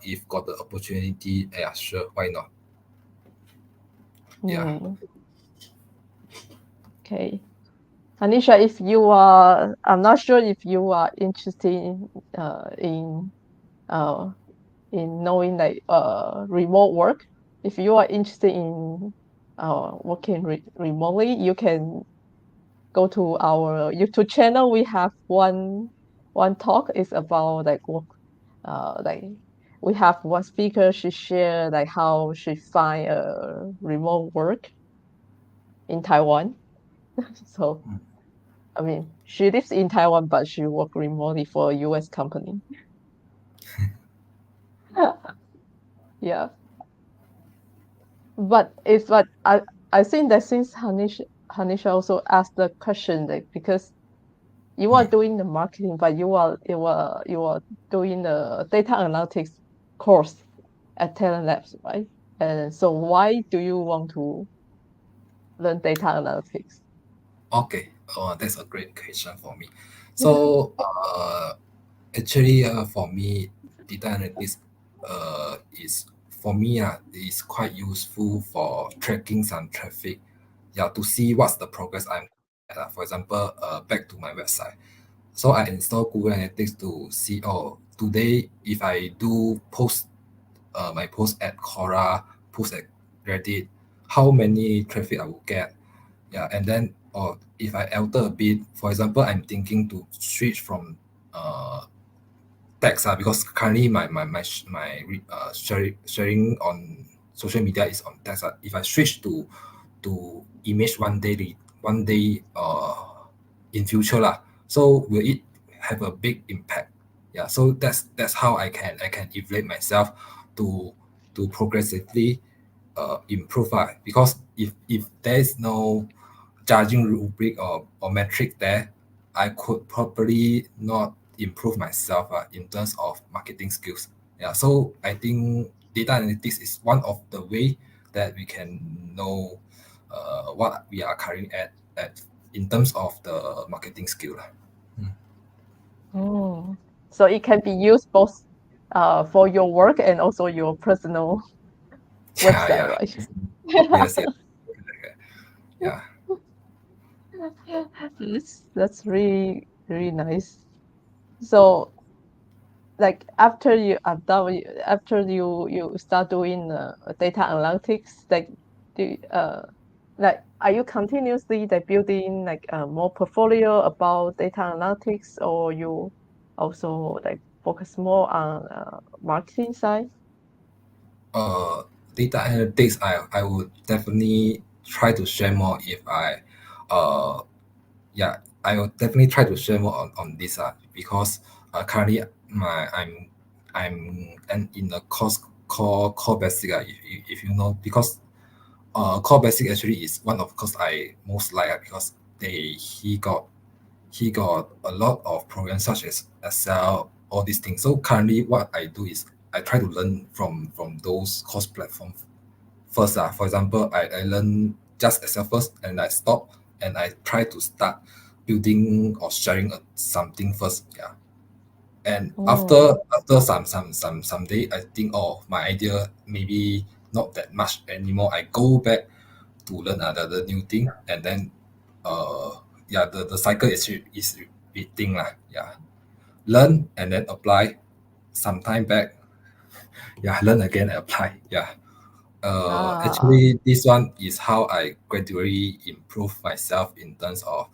[SPEAKER 1] if got the opportunity, yeah, sure, why not? Yeah.
[SPEAKER 2] hmm, okay. Anisha, if you are, I'm not sure if you are interested uh in knowing like remote work. If you are interested in working remotely, you can go to our YouTube channel. We have one talk is about like work, like we have one speaker. She share like how she find remote work in Taiwan. So I mean, she lives in Taiwan, but she work remotely for a US company. Yeah, but I think that since Hanisha also asked the question, like because you are
[SPEAKER 1] Mm.
[SPEAKER 2] doing the marketing, but you are doing the data analytics course at Talent Labs, right? And so why do you want to learn data analytics?
[SPEAKER 1] Okay. That's a great question for me. So actually, for me, data analytics is for me is quite useful for tracking some traffic. Yeah, to see what's the progress I'm at. For example, back to my website. So I install Google Analytics to see, oh, today if I do post my post at Quora, post at Reddit, how many traffic I will get. Yeah, and then or if I alter a bit, for example, I'm thinking to switch from uh text, because currently my sharing on social media is on text. If I switch to image one day in future so will it have a big impact? Yeah, so that's how I can evaluate myself to progressively improve. Because if there is no judging rubric or metric there, I could probably not improve myself in terms of marketing skills. Yeah, so I think data analytics is one of the way that we can know what we are carrying at in terms of the marketing skill. Mm.
[SPEAKER 2] Oh, so it can be used both for your work and also your personal
[SPEAKER 1] Yeah,
[SPEAKER 2] website,
[SPEAKER 1] yeah.
[SPEAKER 2] right?
[SPEAKER 1] Yes, yes. Yeah.
[SPEAKER 2] That's really really nice. So like after you are done after you start doing data analytics, like do like are you continuously like building like more portfolio about data analytics, or you also like focus more on marketing side?
[SPEAKER 1] uh, Data analytics, I would definitely try to share more if uh, yeah, I will definitely try to share more on this because currently I'm in a course called core basic if you know, because core basic actually is one of course I most like because he got a lot of programs such as Excel, all these things. So currently, what I do is I try to learn from those course platforms first. For example, I learn just Excel first, and I stop and I try to start building or sharing something first. Yeah, and
[SPEAKER 2] Mm,
[SPEAKER 1] after some day, I think, oh, my idea maybe not that much anymore. I go back to learn another new thing, and then yeah, the cycle is repeating lah. Yeah, learn and then apply. Sometime back, yeah, learn again, apply. Yeah.
[SPEAKER 2] ah,
[SPEAKER 1] Actually, this one is how I gradually improve myself in terms of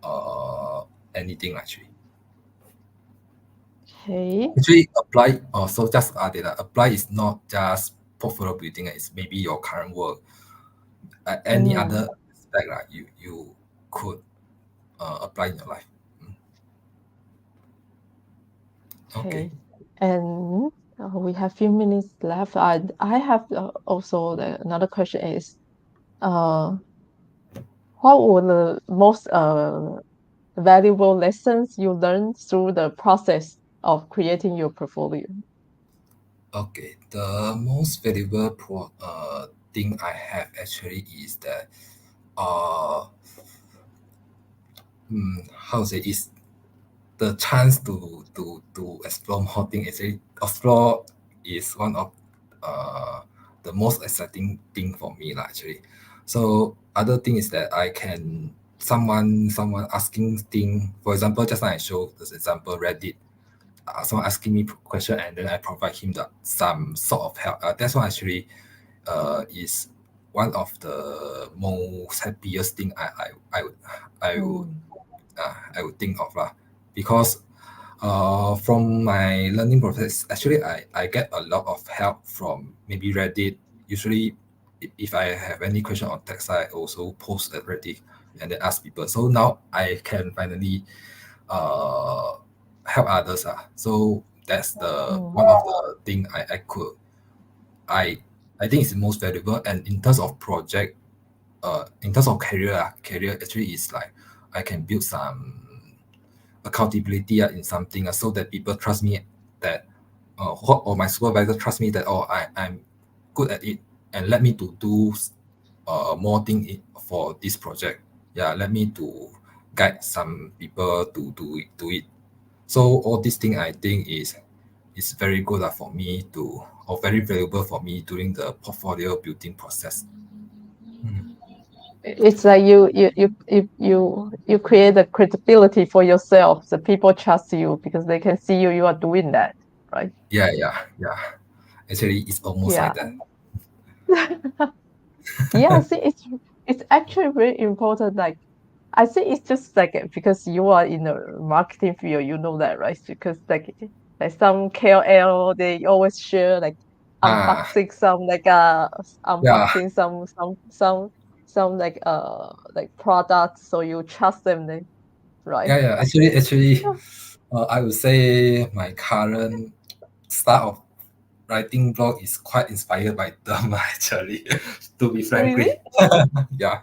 [SPEAKER 1] uh anything actually.
[SPEAKER 2] okay.
[SPEAKER 1] Actually, apply also just added apply is not just portfolio building. It's maybe your current work, any
[SPEAKER 2] Mm,
[SPEAKER 1] other aspect you could apply in your life. Mm. Okay.
[SPEAKER 2] okay. And we have few minutes left. I have also another question is uh what were the most valuable lessons you learned through the process of creating your portfolio?
[SPEAKER 1] Okay. The most valuable thing I have actually is that uh how to say is the chance to explore more things. Actually, explore is one of uh the most exciting thing for me lah, actually. So other thing is that I can someone asking thing, for example, just now I show this example Reddit, someone asking me question and then I provide him some sort of help. That's what actually is one of the most happiest thing I would
[SPEAKER 2] Mm,
[SPEAKER 1] I would think of lah. Because from my learning process, actually I get a lot of help from maybe Reddit. Usually, if I have any question on text, I also post at Reddit and then ask people. So now I can finally uh, help others. So that's the
[SPEAKER 2] mm,
[SPEAKER 1] one of the thing I I think is the most valuable. And in terms of project, in terms of career, career actually is like I can build some accountability in something so that people trust me that or my supervisor trust me that I'm good at it and let me to do more thing for this project. Yeah, let me to guide some people to do it. So all these thing I think is very good for me to or very valuable for me during the portfolio building process. Mm.
[SPEAKER 2] it's like you create the credibility for yourself. The people trust you because they can see you are doing that, right?
[SPEAKER 1] Yeah, yeah, yeah. Actually, it's almost
[SPEAKER 2] Yeah.
[SPEAKER 1] like that.
[SPEAKER 2] Yeah, see, it's actually very important. Like, I think it's just like because you are in the marketing field, you know that, right? Because like some KOL, they always share like
[SPEAKER 1] Ah,
[SPEAKER 2] unboxing some
[SPEAKER 1] yeah,
[SPEAKER 2] unboxing some like products, so you trust them, then, right?
[SPEAKER 1] yeah. Actually,
[SPEAKER 2] Yeah.
[SPEAKER 1] I would say my current style of writing blog is quite inspired by them actually, to be
[SPEAKER 2] Really?
[SPEAKER 1] frankly. Yeah.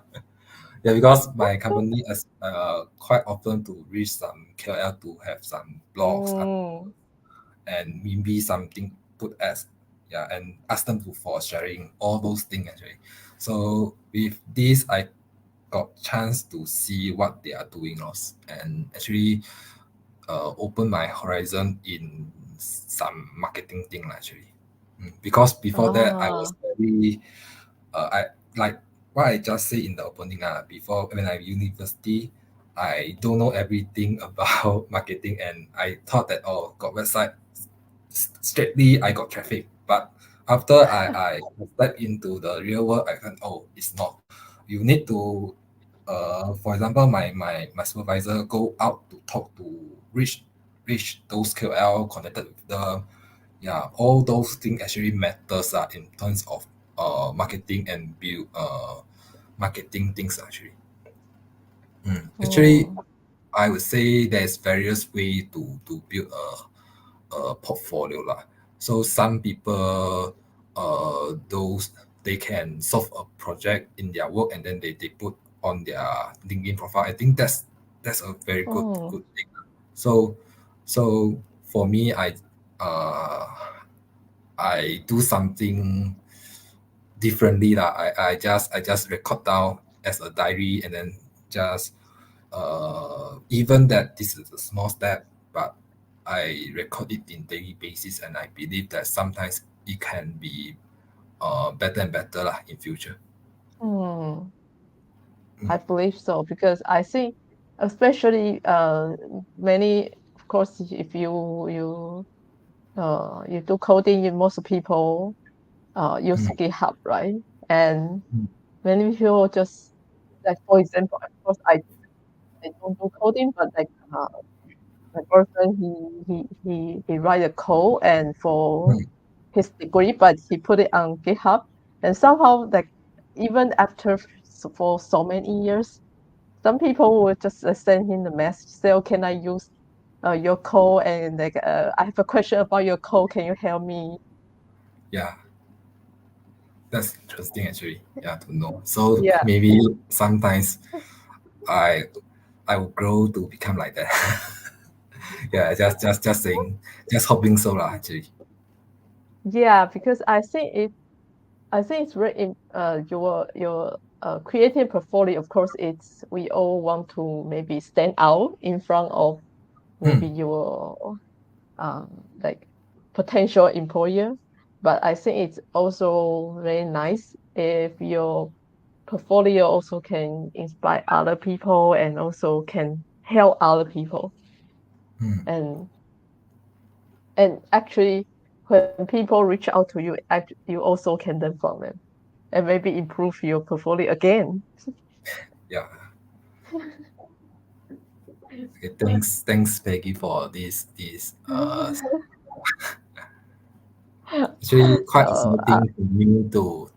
[SPEAKER 1] Yeah, because my company is quite often to reach some KOL to have some blogs
[SPEAKER 2] Mm.
[SPEAKER 1] and maybe something put as yeah and ask them to for sharing all those things actually. So with this I got chance to see what they are doing also, and actually open my horizon in some marketing thing lah, actually. Because before that I
[SPEAKER 2] Ah.
[SPEAKER 1] was very I like what I just say in the opening before when I university I don't know everything about marketing, and I thought that oh got website straightly I got traffic. But after I step into the real world, I found oh it's not. You need to for example my supervisor go out to talk to reach those KOL connected with them. Yeah, all those things actually matters in terms of marketing and build marketing things actually. Actually,
[SPEAKER 2] Mm.
[SPEAKER 1] I would say there's various way to build a portfolio lah. So some people, those they can solve a project in their work and then they put on their LinkedIn profile. I think that's a very
[SPEAKER 2] Mm.
[SPEAKER 1] good thing. So so for me, uh I do something differently lah. I just record down as a diary and then just even that this is a small step, but I record it in daily basis, and I believe that sometimes it can be better and better lah in future.
[SPEAKER 2] Mm.
[SPEAKER 1] Mm,
[SPEAKER 2] I believe so because I think, especially many, of course, if you do coding, most people use
[SPEAKER 1] mm,
[SPEAKER 2] GitHub, right? And
[SPEAKER 1] mm,
[SPEAKER 2] many people just like, for example, of course, I don't do coding, but like my boyfriend, he write a code and for
[SPEAKER 1] mm.
[SPEAKER 2] his degree, but he put it on GitHub, and somehow like even after for so many years, some people will just send him the message, say, "Oh, can I use your code?" And like, I have a question about your code. Can you help me?
[SPEAKER 1] Yeah, that's interesting actually. Yeah, to know. So
[SPEAKER 2] Yeah,
[SPEAKER 1] maybe sometimes I I will grow to become like that. Yeah, just saying, just hoping so lah actually.
[SPEAKER 2] yeah, because I think it's very your creative portfolio. Of course, it's we all want to maybe stand out in front of maybe
[SPEAKER 1] Mm,
[SPEAKER 2] your like potential employer. But I think it's also very nice if your portfolio also can inspire other people and also can help other people.
[SPEAKER 1] mm.
[SPEAKER 2] And actually, when people reach out to you, you also can learn from them and maybe improve your portfolio again.
[SPEAKER 1] Yeah. Okay, thanks Peggy for this actually quite
[SPEAKER 2] So
[SPEAKER 1] exciting for me to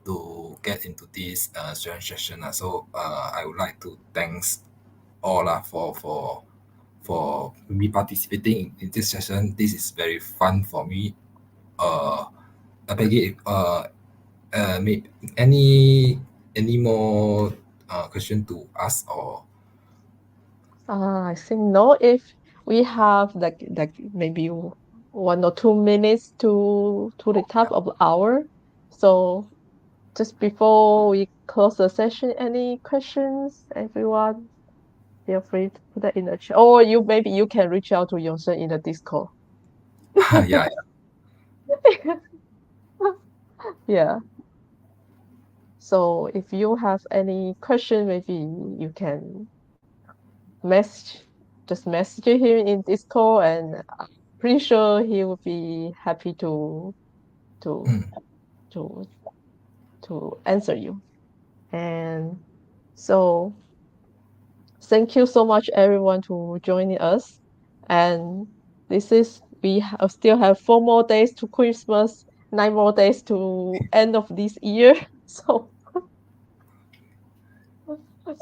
[SPEAKER 1] get into this student session. So I would like to thanks all for me participating in this session. This is very fun for me. Uh, Peggy, may, any any more question to ask or
[SPEAKER 2] I think no. If we have like maybe 1 or 2 minutes to the top of the hour, so just before we close the session, any questions, everyone? Feel free to put that in the chat, or you maybe you can reach out to Yongsen in the Discord.
[SPEAKER 1] yeah,
[SPEAKER 2] Yeah. So if you have any question, maybe you can message just message him in Discord, and I'm pretty sure he will be happy to
[SPEAKER 1] mm,
[SPEAKER 2] to answer you. And so thank you so much everyone to joining us. And this is still have 4 more days to Christmas, 9 more days to end of this year. So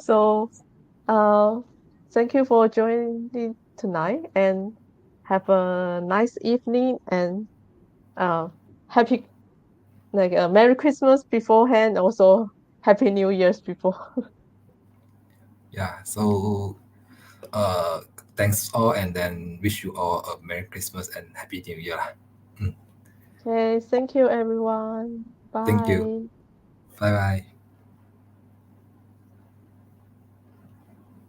[SPEAKER 2] so uh thank you for joining tonight, and have a nice evening, and uh happy like a Merry Christmas beforehand, also Happy New Year's before.
[SPEAKER 1] Yeah. So uh, thanks all, and then wish you all a Merry Christmas and Happy New Year. Lah. Mm,
[SPEAKER 2] Okay, thank you everyone.
[SPEAKER 1] thank you.
[SPEAKER 2] Bye.
[SPEAKER 1] Bye bye.